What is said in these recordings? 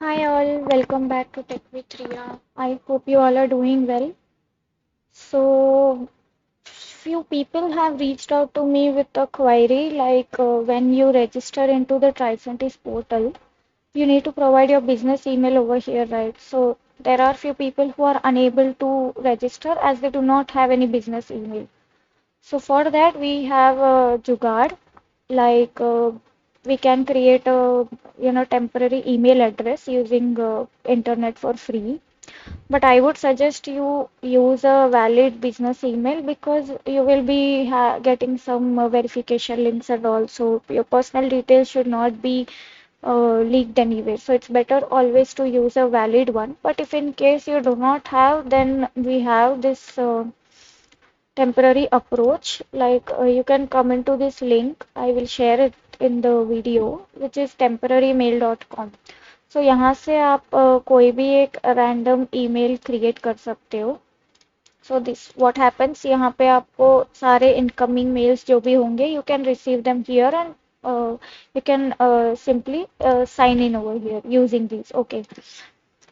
Hi all, welcome back to Tech with Ria. I hope you all are doing well. So, few people have reached out to me with a query like when you register into the Tricentis portal, you need to provide your business email over here, right? So, there are few people who are unable to register as they do not have any business email. So, for that, we have a Jugaad, like we can create a temporary email address using internet for free, but I would suggest you use a valid business email because you will be getting some verification links, and also your personal details should not be leaked anyway. So it's better always to use a valid one. But if in case you do not have, then we have this temporary approach. Like you can come into this link. I will share it in the video, which is temporarymail.com. So यहाँ से आप कोई भी एक random email create कर सकते हो. So this what happens, यहाँ पे आपको सारे इनकमिंग मेल्स जो भी होंगे you can receive them here and you can simply sign in over here using these. Okay,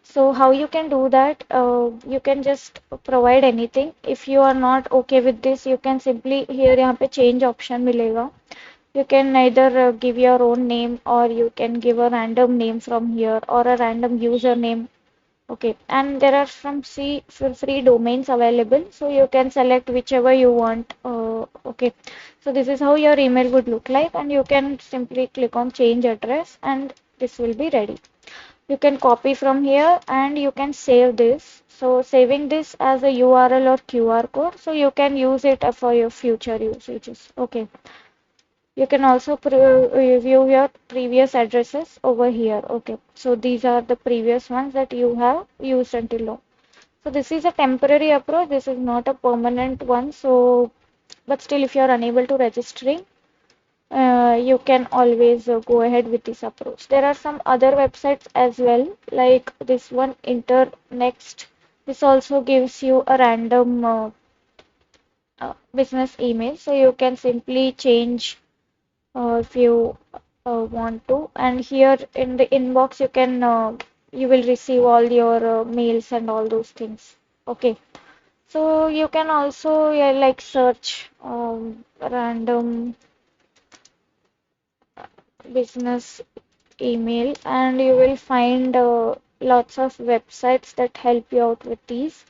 so how you can do that? You can just provide anything. If you are not okay with this, you can simply here यहाँ पे change option मिलेगा. You can either give your own name, or you can give a random name from here, or a random username. Okay, and there are some free domains available, so you can select whichever you want. Okay, so this is how your email would look like, and you can simply click on change address, and this will be ready. You can copy from here and you can save this. So saving this as a URL or QR code, so you can use it for your future usages. Okay. You can also review your previous addresses over here. Okay, so these are the previous ones that you have used until now. So this is a temporary approach. This is not a permanent one. So, but still, if you are unable to registering, you can always go ahead with this approach. There are some other websites as well, like this one, Internext. This also gives you a random business email, so you can simply change if you want to, and here in the inbox you can you will receive all your mails and all those things. Okay, so you can also, yeah, like search random business email, and you will find lots of websites that help you out with these,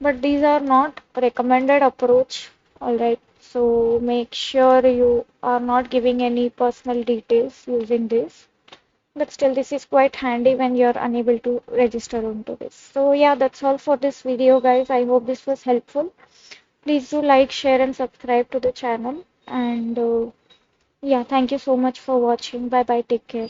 but these are not recommended approach. All right, so make sure you are not giving any personal details using this, but still this is quite handy when you're unable to register onto this. So yeah, that's all for this video, guys. I hope this was helpful. Please do like, share and subscribe to the channel, and yeah, thank you so much for watching. Bye bye, take care.